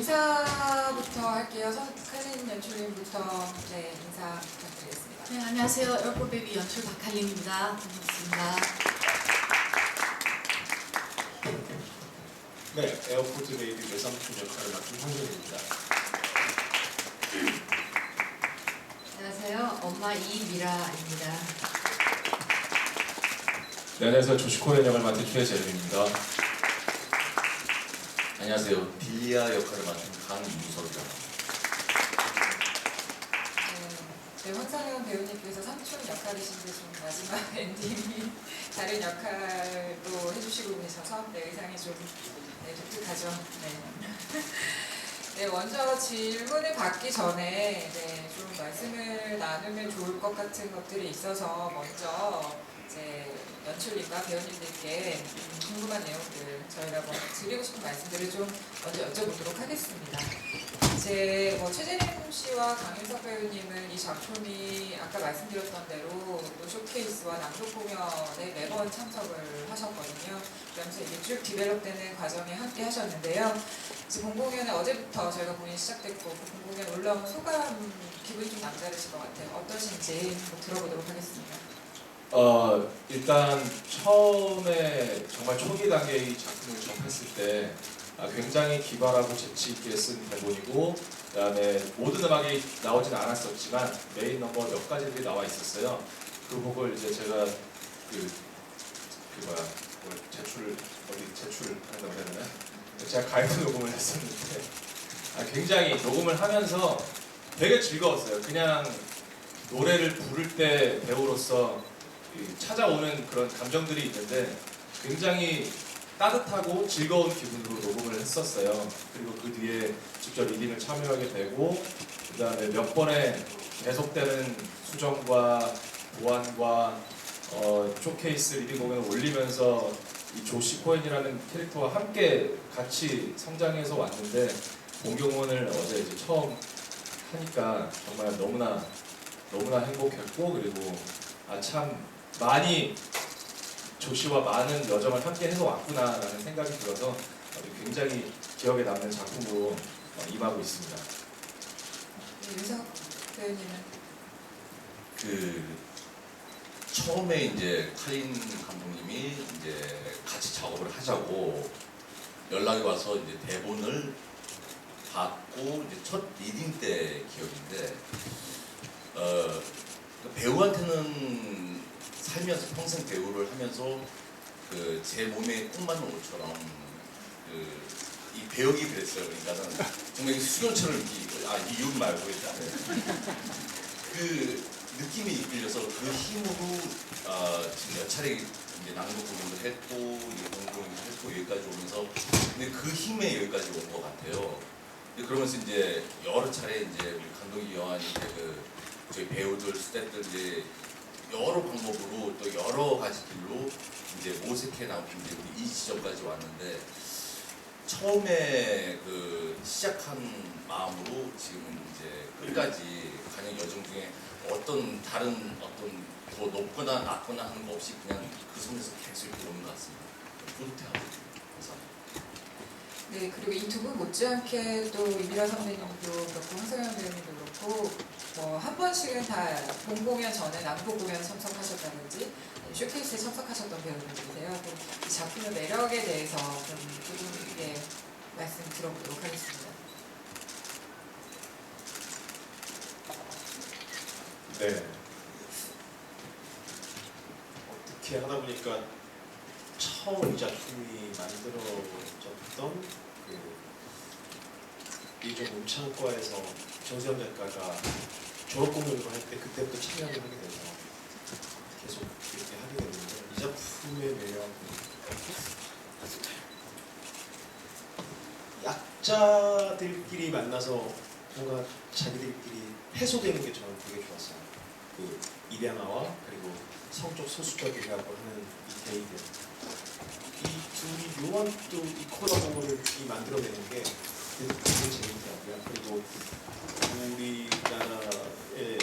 인사부터 할게요. 칼린 연출님부터 인사 부탁드리겠습니다. 네, 안녕하세요. 에어포트 베이비 연출 박칼린입니다. 반갑습니다. 네, 에어포트 베이비 외삼촌 역할을 맡은 홍준입니다. 안녕하세요. 엄마 이미라입니다. 네, 안녕하세요. 조시코의 역을 맡은 최재림입니다. 안녕하세요. 빌리아 역할을 맡은 강유석입니다. 네, 황상현 배우님께서 삼촌 역할이신데 좀 마지막 엔딩이 다른 역할도 해주시고 계셔서 의상이 좀 독특하죠. 네, 먼저 질문을 받기 전에 좀 말씀을 나누면 좋을 것 같은 것들이 있어서 먼저 이제 연출님과 배우님들께 궁금한 내용들 저희가 드리고 싶은 말씀들을 좀 먼저 여쭤보도록 하겠습니다. 이제 최재림 씨와 강윤석 배우님은 이 작품이 아까 말씀드렸던 대로 또 쇼케이스와 낭독 공연에 매번 참석을 하셨거든요. 그러면서 이게 쭉 디벨롭되는 과정에 함께 하셨는데요. 이제 본공연은 어제부터 저희가 공연이 시작됐고 그 본공연 올라온 소감 기분이 좀 남다르실 것 같아요. 어떠신지 들어보도록 하겠습니다. 일단 처음에 정말 초기 단계의 이 작품을 접했을 때 굉장히 기발하고 재치 있게 쓴 대본이고, 그다음에 모든 음악이 나오지는 않았었지만 메인 넘버 몇 가지들이 나와 있었어요. 그 곡을 이제 제가 제출한다고 해야 되나? 제가 가이드 녹음을 했었는데 굉장히 녹음을 하면서 되게 즐거웠어요. 그냥 노래를 부를 때 배우로서 찾아오는 그런 감정들이 있는데 굉장히 따뜻하고 즐거운 기분으로 녹음을 했었어요. 그리고 그 뒤에 직접 리딩을 참여하게 되고, 그 다음에 몇 번의 계속되는 수정과 보완과 쇼케이스 리딩 공연을 올리면서 이 조시 코엔이라는 캐릭터와 함께 같이 성장해서 왔는데, 본경원을 어제 이제 처음 하니까 정말 너무나 행복했고, 그리고 참 많이 조시와 많은 여정을 함께 해서 왔구나라는 생각이 들어서 굉장히 기억에 남는 작품으로 임하고 있습니다. 윤석 배우님은? 처음에 이제 칼린 감독님이 이제 같이 작업을 하자고 연락이 와서 이제 대본을 받고 이제 첫 리딩 때 기억인데, 배우한테는 살면서 평생 배우를 하면서 제 몸에 꼭 맞는 옷처럼 이 배역이 그랬어요. 그러니까는 정말 수련처럼 이윤 말고 일단 그 느낌이 이끌려서 그 힘으로 지금 몇 차례 이제 낭독 공연도 했고 공연도 했고 여기까지 오면서 근데 그 힘에 여기까지 온 것 같아요. 그러면서 이제 여러 차례 이제 우리 감독이 여한한테 저희 배우들, 스태프들 이제 여러 방법으로 또 여러 가지 길로 이제 모색해 나온 이제 우리 이 지점까지 왔는데, 처음에 시작한 마음으로 지금 이제 끝까지 가는 여정 중에 다른 더 높거나 낮거나 하는 거 없이 그냥 그 선에서 계속 이렇게 오는 것 같습니다. 뿌듯해하고 감사합니다. 네, 그리고 이 두 분 못지않게 또 이미라 선배님도 그렇고 황상현 배우님도 그렇고 한 번씩은 다 본공연 전에 낭독 공연 참석하셨다든지 쇼케이스에 참석하셨던 배우님들이세요. 이 작품의 매력에 대해서 좀 두 분에게 말씀 들어보도록 하겠습니다. 네. 어떻게 하다 보니까 처음 이 작품이 만들어졌던 이종 음창과에서 정세현 작가가 졸업 공연으로 할 때 그때부터 참여를 하게 돼서 계속 이렇게 하게 됐는데, 이 작품의 매력은 약자들끼리 만나서 뭔가 자기들끼리 해소되는 게 저는 되게 좋았어요. 입양아와 그리고 성적 소수자들이라고 하는 이 게이들, 이 둘이 묘한 또 이 콜라보를 만들어내는 게 되게 재밌더라고요. 그리고 우리나라의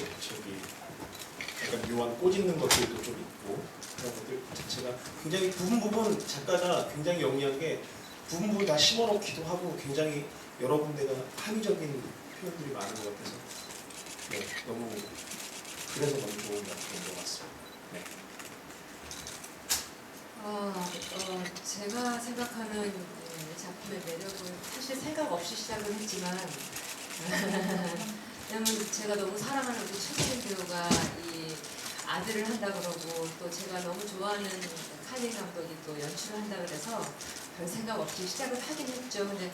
약간 묘한 꼬집는 것들도 좀 있고, 그런 것들 자체가 굉장히 부분 작가가 굉장히 영리한 게 부분 다 심어놓기도 하고 굉장히 여러 군데가 합의적인 표현들이 많은 것 같아서 네, 너무 그래서 너무 좋은 작품인 것 같습니다. 네. 제가 생각하는 작품의 매력은 사실 생각 없이 시작을 했지만 왜냐면 제가 너무 사랑하는 우리 최수진 배우가 이 아들을 한다 그러고 또 제가 너무 좋아하는 칼린 감독이 또 연출을 한다 그래서 별 생각 없이 시작을 하긴 했죠. 근데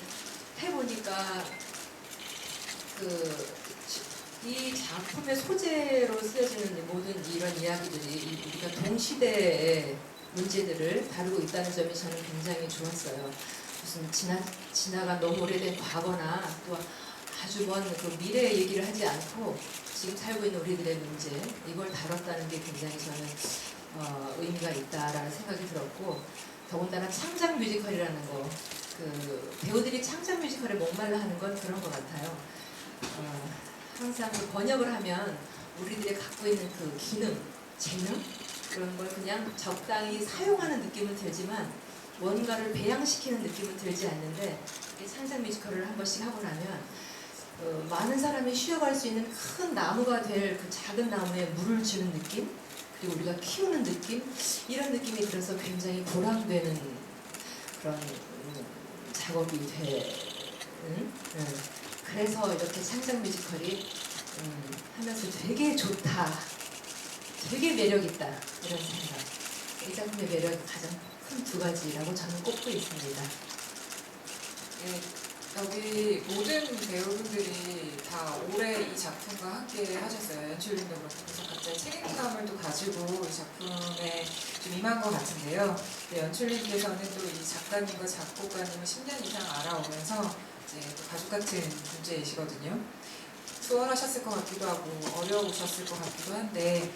해보니까 이 작품의 소재로 쓰여지는 모든 이런 이야기들이 우리가 동시대의 문제들을 다루고 있다는 점이 저는 굉장히 좋았어요. 무슨 지나간 너무 오래된 과거나 또 아주 먼 그 미래 얘기를 하지 않고 지금 살고 있는 우리들의 문제 이걸 다뤘다는 게 굉장히 저는 의미가 있다라는 생각이 들었고 더군다나 창작 뮤지컬이라는 거 그 배우들이 창작 뮤지컬에 목말라 하는 건 그런 것 같아요. 항상 그 번역을 하면 우리들이 갖고 있는 그 기능, 재능 그런 걸 그냥 적당히 사용하는 느낌은 들지만 뭔가를 배양시키는 느낌은 들지 않는데 이 창작 뮤지컬을 한 번씩 하고 나면 많은 사람이 쉬어갈 수 있는 큰 나무가 될 그 작은 나무에 물을 주는 느낌 그리고 우리가 키우는 느낌 이런 느낌이 들어서 굉장히 보람되는 그런 작업이 되는 그래서 이렇게 창작 뮤지컬이 하면서 되게 좋다 되게 매력있다 이런 생각 이 작품의 매력이 가장 큰 두 가지라고 저는 꼽고 있습니다. 네, 여기 모든 배우분들이 다 올해 이 작품과 함께 하셨어요. 연출님도 그렇고 그래서 갑자기 책임감을 또 가지고 이 작품에 좀 임한 것 같은데요. 네, 연출님께서는 또 이 작가님과 작곡가님을 10년 이상 알아오면서 이제 또 가족 같은 존재이시거든요. 수월하셨을 것 같기도 하고 어려우셨을 것 같기도 한데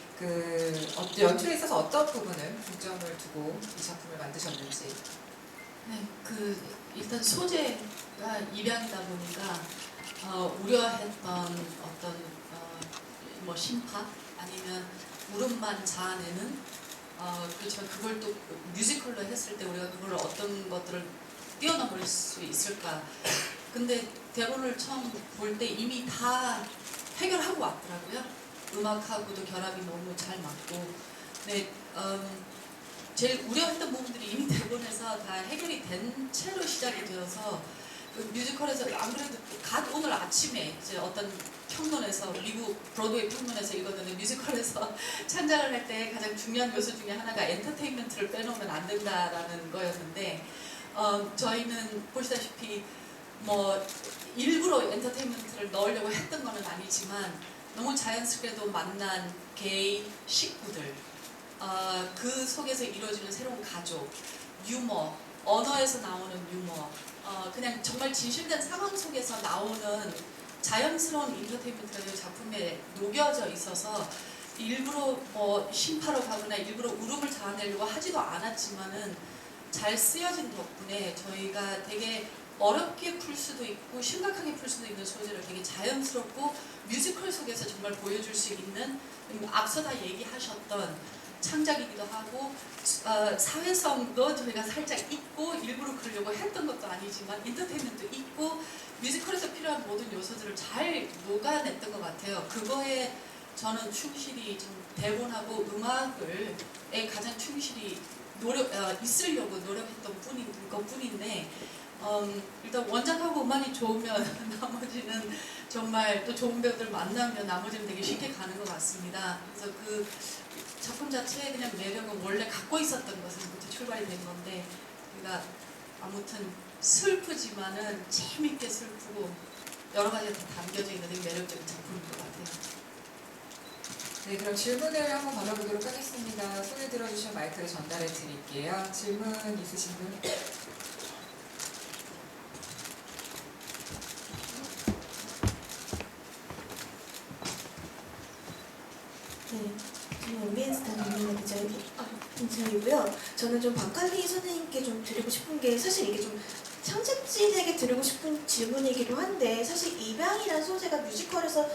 연출에 있어서 어떤 부분을 중점을 두고 이 작품을 만드셨는지. 네, 일단 소재가 입양이다 보니까 우려했던 어떤 뭐 심파 아니면 울음만 자아내는 그렇지만 그걸 또 뮤지컬로 했을 때 우리가 그걸 어떤 것들을 뛰어넘을 수 있을까? 근데 대본을 처음 볼 때 이미 다 해결하고 왔더라고요. 음악하고도 결합이 너무 잘 맞고. 네, 제일 우려했던 부분들이 이미 대본에서 다 해결이 된 채로 시작이 되어서 그 뮤지컬에서 안 그래도 오늘 아침에 이제 어떤 평론에서 미국 브로드웨이 평론에서 읽었는데 뮤지컬에서 창작을 할 때 가장 중요한 요소 중에 하나가 엔터테인먼트를 빼놓으면 안 된다라는 거였는데 저희는 보시다시피 뭐 일부러 엔터테인먼트를 넣으려고 했던 거는 아니지만 너무 자연스럽게도 만난 게이 식구들 그 속에서 이루어지는 새로운 가족, 유머, 언어에서 나오는 유머 그냥 정말 진실된 상황 속에서 나오는 자연스러운 인터테인먼트가 작품에 녹여져 있어서 일부러 뭐 심파로 가거나 일부러 울음을 자아내려고 하지도 않았지만은 잘 쓰여진 덕분에 저희가 되게 어렵게 풀 수도 있고 심각하게 풀 수도 있는 소재를 되게 자연스럽고 뮤지컬 속에서 정말 보여줄 수 있는 앞서 다 얘기하셨던 창작이기도 하고 사회성도 저희가 살짝 있고 일부러 그러려고 했던 것도 아니지만 인터테인먼트도 있고 뮤지컬에서 필요한 모든 요소들을 잘 녹아냈던 것 같아요. 그거에 저는 충실히 좀 대본하고 음악을 가장 충실히 있으려고 노력했던 것뿐인데 일단 원작하고 음악이 좋으면 나머지는 정말 또 좋은 배우들 만나면 나머지는 되게 쉽게 가는 것 같습니다. 그래서 그 작품 자체의 그냥 매력은 원래 갖고 있었던 것으로부터 출발이 된 건데 우리가 아무튼 슬프지만은 재밌게 슬프고 여러 가지가 다 담겨져 있는 되게 매력적인 작품인 것 같아요. 네, 그럼 질문을 한번 받아보도록 하겠습니다. 손을 들어주시면 마이크를 전달해 드릴게요. 질문 있으신 분? 네, 저는 MBN스타 김민아 기자이고요. 저는 좀 박칼리 선생님께 좀 드리고 싶은 게 사실 이게 좀 창작진에게 드리고 싶은 질문이기도 한데 사실 입양이라는 소재가 뮤지컬에서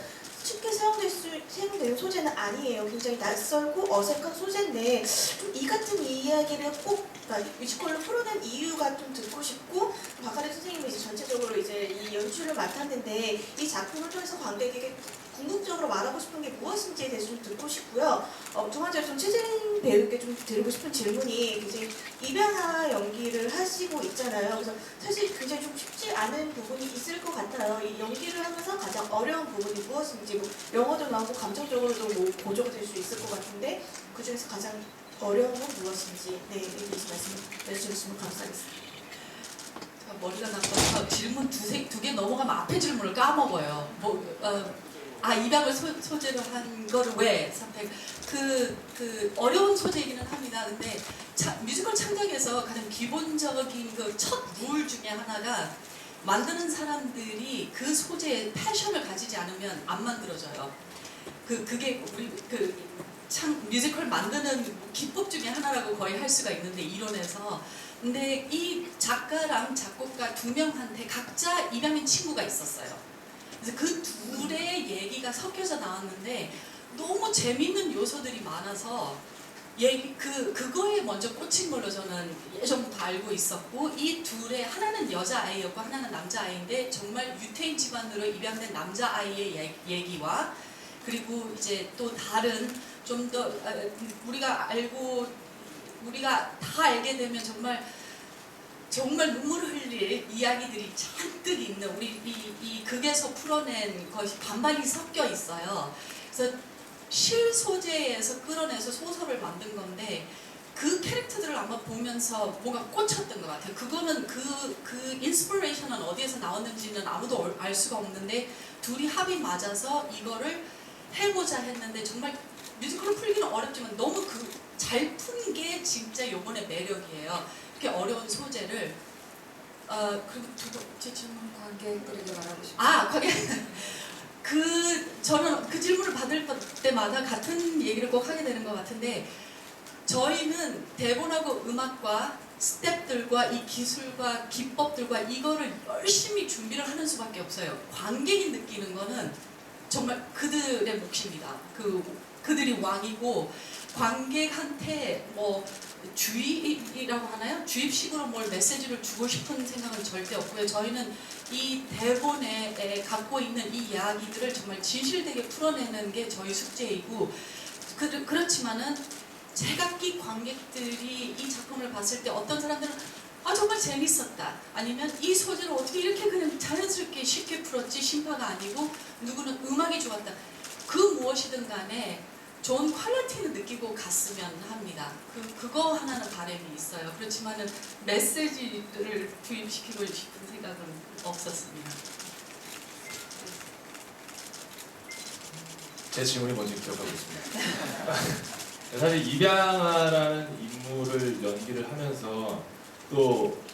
쉽게 사용되는 소재는 아니에요. 굉장히 낯설고 어색한 소재인데 좀 이 같은 이야기를 꼭 그러니까 뮤지컬로 풀어낸 이유가 좀 듣고 싶고 박하래 선생님이 이제 전체적으로 이제 이 연출을 맡았는데 이 작품을 통해서 관객에게 궁극적으로 말하고 싶은 게 무엇인지에 대해서 좀 듣고 싶고요. 두 번째로 좀 최재림 배우께 좀 드리고 싶은 질문이 굉장히 입양아 연기를 하시고 있잖아요. 그래서 사실 굉장히 좀 쉽지 않은 부분이 있을 것 같아요. 이 연기를 하면서 가장 어려운 부분이 무엇인지 뭐 영어도 나오고 감정적으로도 뭐 고조가 될 수 있을 것 같은데 그 중에서 가장 어려운 건 무엇인지 네, 여기서 말씀해 주시면 감사하겠습니다. 제가 머리가 나빠서 질문 두 개 넘어가면 앞에 질문을 까먹어요. 입양을 소재로 한 거를 왜 선택? 그 어려운 소재이기는 합니다. 근데 뮤지컬 창작에서 가장 기본적인 그 첫 룰 중에 하나가 만드는 사람들이 그 소재에 패션을 가지지 않으면 안 만들어져요. 그게 우리 뮤지컬 만드는 기법 중에 하나라고 거의 할 수가 있는데 이론에서. 근데 이 작가랑 작곡가 두 명한테 각자 입양인 친구가 있었어요. 그래서 그 둘의 얘기가 섞여서 나왔는데 너무 재밌는 요소들이 많아서 그거에 먼저 꽂힌 걸로 저는 예전부터 알고 있었고 이 둘의 하나는 여자아이였고 하나는 남자아이인데 정말 유태인 집안으로 입양된 남자아이의 얘기와 그리고 이제 또 다른 좀 더 우리가 다 알게 되면 정말 눈물을 흘릴 이야기들이 잔뜩 있는 우리 이 극에서 풀어낸 것이 반반이 섞여 있어요. 그래서 실 소재에서 끌어내서 소설을 만든 건데 그 캐릭터들을 아마 보면서 뭔가 꽂혔던 것 같아요. 그거는 그 인스피레이션은 어디에서 나왔는지는 아무도 알 수가 없는데 둘이 합이 맞아서 이거를 해보자 했는데 정말 뮤지컬로 풀기는 어렵지만 너무 잘 푼 게 진짜 요번의 매력이에요. 이렇게 어려운 소재를 그리고 제 질문 관객들에게 말하고 싶어요. 저는 그 질문을 받을 때마다 같은 얘기를 꼭 하게 되는 것 같은데 저희는 대본하고 음악과 스텝들과 이 기술과 기법들과 이거를 열심히 준비를 하는 수밖에 없어요. 관객이 느끼는 거는 정말 그들의 몫입니다. 그들이 왕이고 관객한테 뭐 주입이라고 하나요? 주입식으로 뭘 메시지를 주고 싶은 생각은 절대 없고요. 저희는 이 대본에 갖고 있는 이 이야기들을 정말 진실되게 풀어내는 게 저희 숙제이고 그렇지만은 제각기 관객들이 이 작품을 봤을 때 어떤 사람들은 정말 재밌었다. 아니면 이 소재를 어떻게 이렇게 그냥 자연스럽게 쉽게 풀었지 심파가 아니고 누구는 음악이 좋았다. 그 무엇이든 간에 좋은 퀄리티는 느끼고 갔으면 합니다. 그거 하나는 바람이 있어요. 그렇지만은 메시지를 주입시키고 싶은 생각은 없었습니다. 제 질문이 뭔지 기억하고 있습니다. 사실 입양아라는 인물을 연기를 하면서 또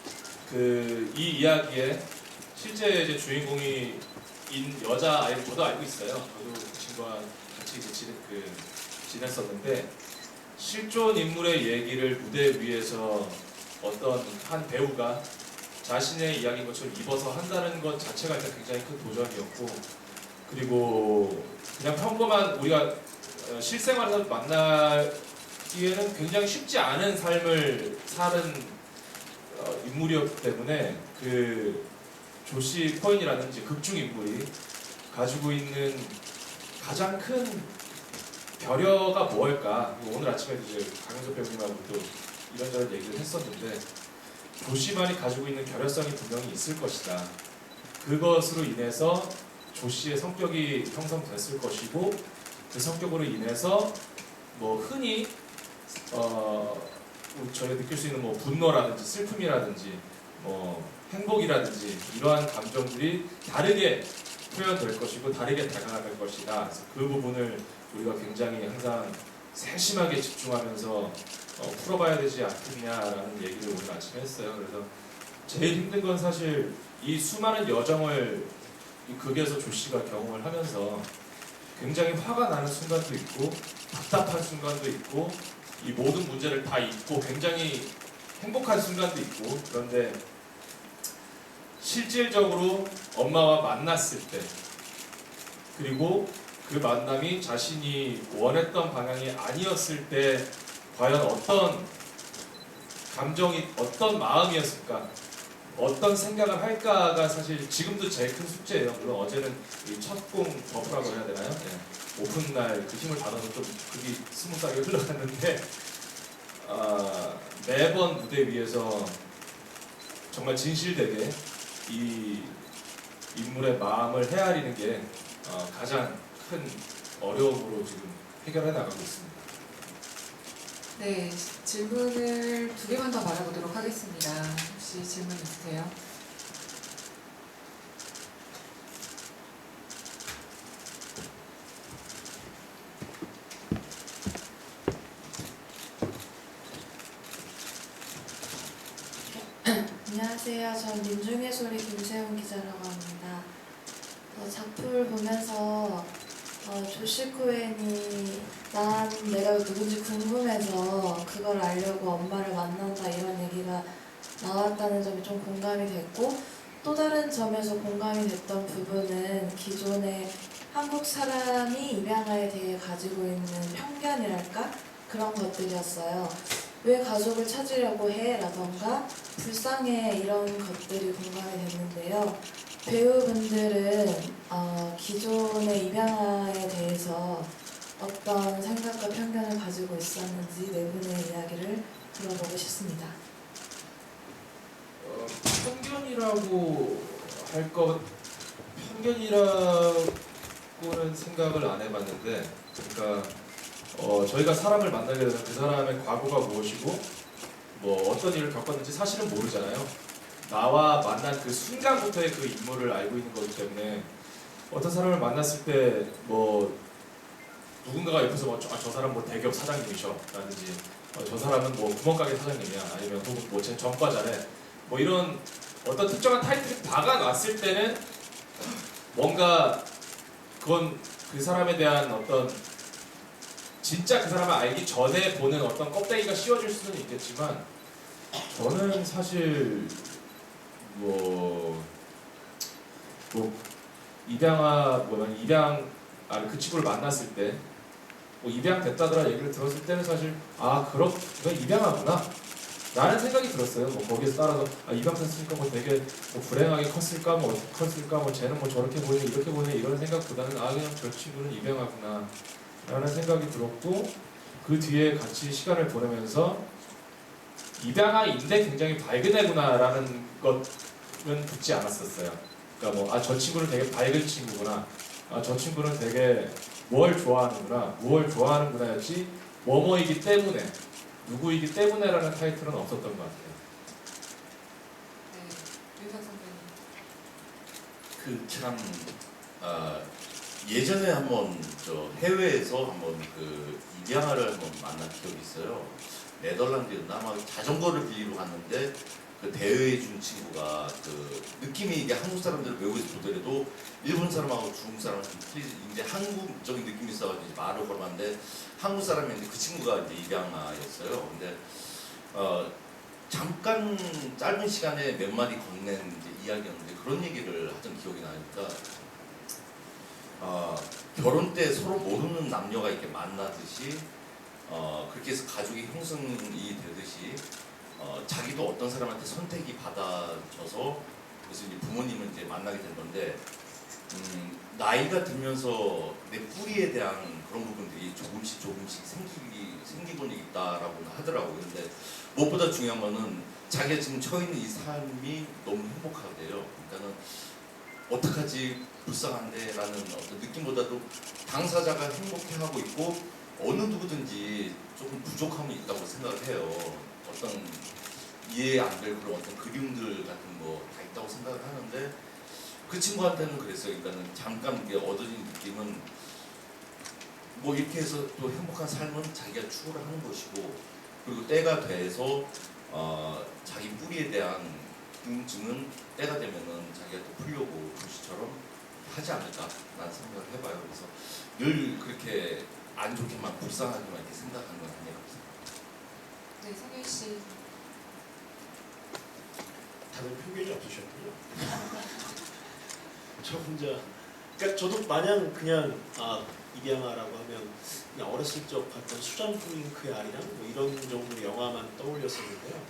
이 이야기에 실제 이제 주인공인 여자 아이를 저도 알고 있어요. 저도 그 친구와 같이 지냈었는데 실존 인물의 얘기를 무대 위에서 어떤 한 배우가 자신의 이야기인 것처럼 입어서 한다는 것 자체가 일단 굉장히 큰 도전이었고 그리고 그냥 평범한 우리가 실생활에서 만나기에는 굉장히 쉽지 않은 삶을 사는 인물이었기 때문에 조시 코인이라든지 극중 인물이 가지고 있는 가장 큰 결여가 뭘까? 오늘 아침에도 이제 강현석 배우님하고 또 이런저런 얘기를 했었는데 조씨만이 가지고 있는 결여성이 분명히 있을 것이다. 그것으로 인해서 조씨의 성격이 형성됐을 것이고 그 성격으로 인해서 뭐 흔히 저희가 느낄 수 있는 뭐 분노라든지 슬픔이라든지 뭐 행복이라든지 이러한 감정들이 다르게 표현될 것이고 다르게 다가갈 것이다. 그래서 그 부분을 우리가 굉장히 항상 세심하게 집중하면서 풀어봐야 되지 않겠냐라는 얘기를 오늘 아침에 했어요. 그래서 제일 힘든 건 사실 이 수많은 여정을 이 극에서 조씨가 경험을 하면서 굉장히 화가 나는 순간도 있고 답답한 순간도 있고 이 모든 문제를 다 잊고 굉장히 행복한 순간도 있고 그런데 실질적으로 엄마와 만났을 때 그리고 그 만남이 자신이 원했던 방향이 아니었을 때 과연 어떤 감정이, 어떤 마음이었을까, 어떤 생각을 할까가 사실 지금도 제일 큰 숙제예요. 물론 어제는 첫공 버프라고 해야 되나요? 네. 오픈 날 그 힘을 받아서 좀 그게 스무스하게 흘러갔는데 매번 무대 위에서 정말 진실되게 이 인물의 마음을 헤아리는 게 가장 큰 어려움으로 지금 해결해 나가고 있습니다. 네, 질문을 2개만 더 받아보도록 하겠습니다. 혹시 질문 있으세요? 안녕하세요. 전 민중의 소리 김세훈 기자라고 합니다. 작품을 보면서 조시 코엔이 난 내가 누군지 궁금해서 그걸 알려고 엄마를 만난다 이런 얘기가 나왔다는 점이 좀 공감이 됐고, 또 다른 점에서 공감이 됐던 부분은 기존의 한국 사람이 입양아에 대해 가지고 있는 편견이랄까? 그런 것들이었어요. 왜 가족을 찾으려고 해? 라던가 불쌍해 이런 것들이 공감이 됐는데요. 배우분들은 기존의 입양아에 대해서 어떤 생각과 편견을 가지고 있었는지 네 분의 이야기를 들어보고 싶습니다. 편견이라고 할 것, 편견이라고는 생각을 안 해봤는데, 그러니까 저희가 사람을 만나게 되면 그 사람의 과거가 무엇이고 뭐 어떤 일을 겪었는지 사실은 모르잖아요. 나와 만난 그 순간부터의 그 인물을 알고 있는 거기 때문에 어떤 사람을 만났을 때 뭐 누군가가 옆에서 뭐 저 사람 뭐 대기업 사장님이셔 라든지 저 사람은 뭐 구멍가게 사장님이야, 아니면 혹은 뭐 쟤 전과자래, 뭐 이런 어떤 특정한 타이틀이 박아놨을 때는 뭔가 그건 그 사람에 대한 어떤 진짜 그 사람을 알기 전에 보는 어떤 껍데기가 씌워질 수는 있겠지만, 저는 사실 입양아 그 친구를 만났을 때 뭐 입양됐다더라 얘기를 들었을 때는 사실 그럼 입양아구나 라는 생각이 들었어요. 뭐 거기에서 따라서 입양됐으니까 뭐 되게 뭐 불행하게 컸을까, 뭐 어떻게 컸을까, 뭐 쟤는 뭐 저렇게 보이네 이렇게 보이네 이런 생각보다는 그냥 저 친구는 입양아구나 라는 생각이 들었고, 그 뒤에 같이 시간을 보내면서 입양아인데 굉장히 밝은 애구나 라는 것은 듣지 않았었어요. 그러니까 뭐 저 친구는 되게 밝은 친구구나, 저 친구는 되게 뭘 좋아하는구나 였지 뭐뭐이기 때문에, 누구이기 때문에라는 타이틀은 없었던 것 같아요. 네, 윤석 선배님. 참 예전에 한번 해외에서 한번 그 입양아를 한번 만난 기억이 있어요. 네덜란드였나 아마 자전거를 빌리러 갔는데 그 대여해 준 친구가 그 느낌이 이게 한국 사람들을 외국에서 보더라도 일본 사람하고 중국 사람하고 좀 틀리지, 이제 한국적인 느낌이 있어가지고 이제 말을 걸었는데 한국 사람인데 그 친구가 이제 입양아였어요. 근데 잠깐 짧은 시간에 몇 마디 건넨 이제 이야기였는데 그런 얘기를 하던 기억이 나니까 결혼 때 서로 모르는 남녀가 이렇게 만나듯이 그렇게 해서 가족이 형성이 되듯이 자기도 어떤 사람한테 선택이 받아져서 그래서 이제 부모님을 이제 만나게 된 건데 나이가 들면서 내 뿌리에 대한 그런 부분들이 조금씩 생기곤 있다라고 하더라고요. 근데 무엇보다 중요한 거는 자기가 지금 처해 있는 이 삶이 너무 행복하대요. 그러니까는 어떡하지 불쌍한데 라는 어떤 느낌보다도 당사자가 행복해하고 있고 어느 누구든지 조금 부족함이 있다고 생각을 해요. 어떤 이해 안 될 그런 어떤 그리움들 같은 거 다 있다고 생각을 하는데 그 친구한테는 그랬어요. 그러니까는 잠깐 이게 얻어진 느낌은 뭐 이렇게 해서 또 행복한 삶은 자기가 추구를 하는 것이고, 그리고 때가 돼서 자기 뿌리에 대한 궁금증은 때가 되면은 자기가 또 풀려고 도시처럼 하지 않을까라는 생각을 해봐요. 그래서 늘 그렇게 안 좋게만 불쌍하게만 이렇게 생각하는 건 아니에요. 네, 성현 씨. 다들 편견이 없으셨군요. 저 혼자 그러니까 저도 마냥 그냥 입양아라고 하면 그냥 어렸을 적 봤던 수잔 플링크의 아리랑 뭐 이런 정도 영화만 떠올렸었는데요.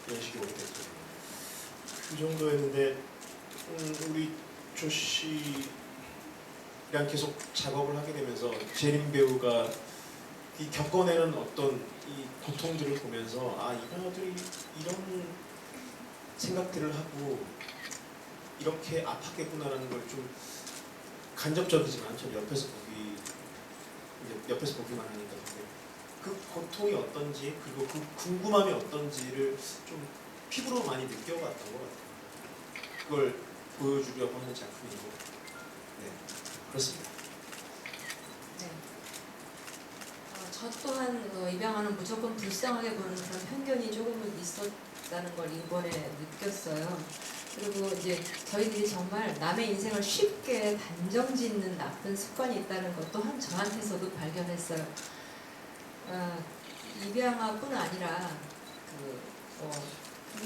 이런 식으로 됐죠. 그 정도였는데 우리 조 씨랑 계속 작업을 하게 되면서 재림 배우가 이 겪어내는 어떤 이 고통들을 보면서 입양아들이 이런 생각들을 하고 이렇게 아팠겠구나라는 걸 좀 간접적이지만 전 옆에서 보기만 하니까 그 고통이 어떤지 그리고 그 궁금함이 어떤지를 좀 피부로 많이 느껴봤던 것 같아요. 그걸 보여주려고 하는 작품이고, 네, 그렇습니다. 네. 저 또한 입양아는 무조건 불쌍하게 보는 그런 편견이 조금은 있었다는 걸 이번에 느꼈어요. 그리고 이제 저희들이 정말 남의 인생을 쉽게 단정짓는 나쁜 습관이 있다는 것 또한 저한테서도 발견했어요. 입양아뿐 아니라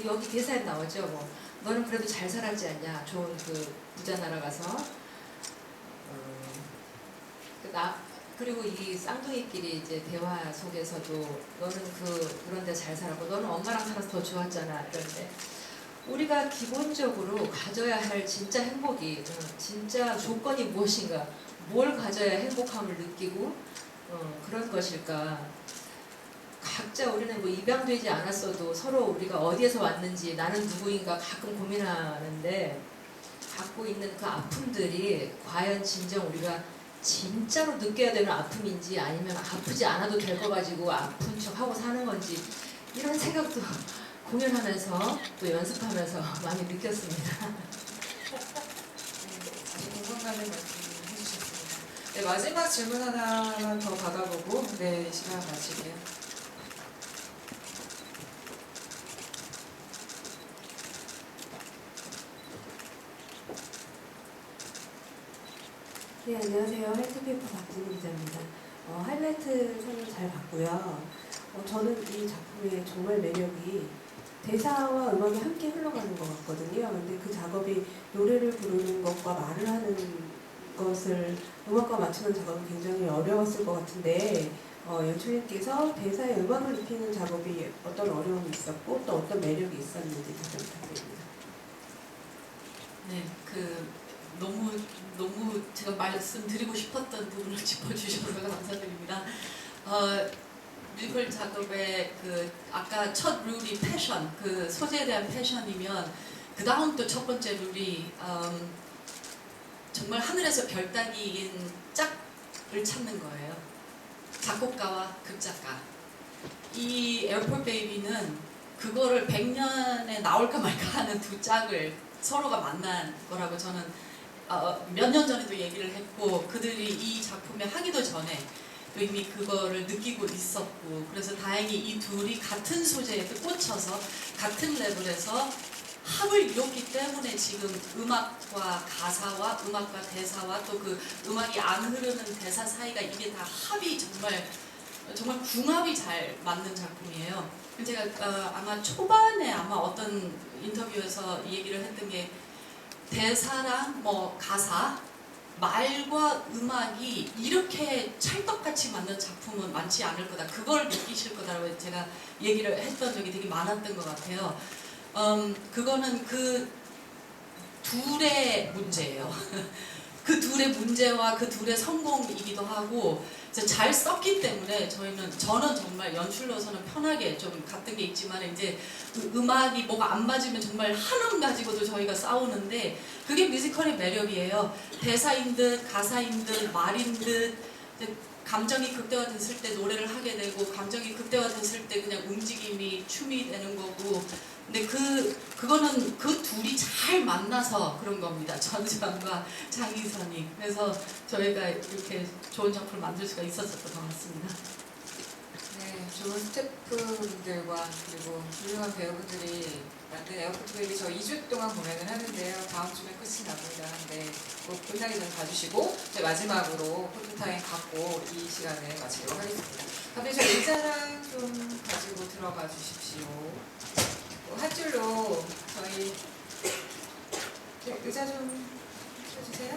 여기 대사에 나오죠. 너는 그래도 잘 살았지 않냐? 좋은 그 부자 나라 가서 그리고 이 쌍둥이끼리 이제 대화 속에서도 너는 그런데 잘 살았고 너는 엄마랑 살아서 더 좋았잖아. 이런데 우리가 기본적으로 가져야 할 진짜 행복이 진짜 조건이 무엇인가, 뭘 가져야 행복함을 느끼고 그런 것일까. 각자 우리는 입양되지 않았어도 서로 우리가 어디에서 왔는지 나는 누구인가 가끔 고민하는데 갖고 있는 그 아픔들이 과연 진정 우리가 진짜로 느껴야 되는 아픔인지 아니면 아프지 않아도 될 거 가지고 아픈 척하고 사는 건지 이런 생각도 공연하면서 또 연습하면서 많이 느꼈습니다. 아주 공감 가는 말씀 해주셨습니다. 네, 마지막 질문 하나만 더 받아보고 이 시간 마칠게요. 네, 안녕하세요. 헬스피프 박진희 기자입니다. 하이라이트 상을 잘 봤고요. 저는 이 작품의 정말 매력이 대사와 음악이 함께 흘러가는 것 같거든요. 근데 그 작업이 노래를 부르는 것과 말을 하는 것을 음악과 맞추는 작업이 굉장히 어려웠을 것 같은데 연출님께서 대사에 음악을 입히는 작업이 어떤 어려움이 있었고 또 어떤 매력이 있었는지 다시 부탁드립니다. 네, 너무 제가 말씀드리고 싶었던 부분을 짚어주셔서 감사드립니다. 뮤지컬 작업의 아까 첫 룰이 패션, 소재에 대한 패션이면 그 다음 또 첫 번째 룰이 정말 하늘에서 별 따기인 짝을 찾는 거예요. 작곡가와 극작가. 이 에어포트 베이비는 그거를 100년에 나올까 말까 하는 두 짝을 서로가 만난 거라고 저는 몇 년 전에도 얘기를 했고 그들이 이 작품에 하기도 전에 이미 그거를 느끼고 있었고 그래서 다행히 이 둘이 같은 소재에 꽂혀서 같은 레벨에서 합을 이뤘기 때문에 지금 음악과 가사와 음악과 대사와 또 그 음악이 안 흐르는 대사 사이가 이게 다 합이 정말 궁합이 잘 맞는 작품이에요. 제가 아마 초반에 어떤 인터뷰에서 얘기를 했던 게 대사랑 가사, 말과 음악이 이렇게 찰떡같이 맞는 작품은 많지 않을 거다. 그걸 느끼실 거다라고 제가 얘기를 했던 적이 되게 많았던 것 같아요. 그거는 그 둘의 문제예요. 그 둘의 문제와 그 둘의 성공이기도 하고 잘 썼기 때문에 저는 정말 연출로서는 편하게 좀 갔던 게 있지만 이제 음악이 뭐가 안 맞으면 정말 한음 가지고도 저희가 싸우는데 그게 뮤지컬의 매력이에요. 대사인 듯 가사인 듯 말인 듯 감정이 극대화됐을 때 노래를 하게 되고 감정이 극대화됐을 때 그냥 움직임이 춤이 되는 거고 근데 그거는 그 둘이 잘 만나서 그런 겁니다. 전지환과 장희선이. 그래서 저희가 이렇게 좋은 작품을 만들 수가 있었던 것 같습니다. 네, 좋은 스태프분들과 그리고 훌륭한 배우분들이 만든 에어포트 베이비 저 2주 동안 공연을 하는데요. 다음 주면 끝이 납니다. 네, 꼭 끝나기 전에 봐주시고 이제 마지막으로 포토타임 갖고 이 시간을 마치도록 하겠습니다. 다음에 저 의자랑 좀 가지고 들어가 주십시오. 한 줄로 저희 의자 좀 펴주세요.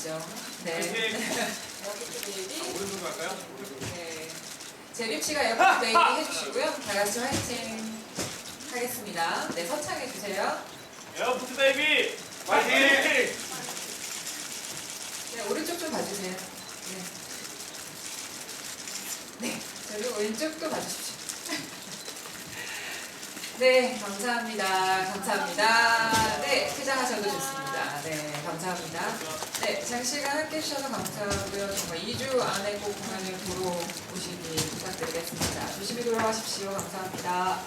가시죠. 네. 에어포트 베이비. 오른손 갈까요? 네. 재림 씨가 에어포트 베이비 해주시고요. 다 같이 화이팅 하겠습니다. 네, 서창해 주세요. 에어포트 베이비 파이팅! 네, 오른쪽 좀 봐주세요. 네. 네, 그리고 왼쪽도 봐주십시오. 네, 감사합니다. 감사합니다. 네, 퇴장하셔도 좋습니다. 네, 감사합니다. 네, 장시간 함께 해주셔서 감사하고요. 정말 2주 안에 꼭 공연을 보러 오시길 부탁드리겠습니다. 조심히 돌아가십시오. 감사합니다.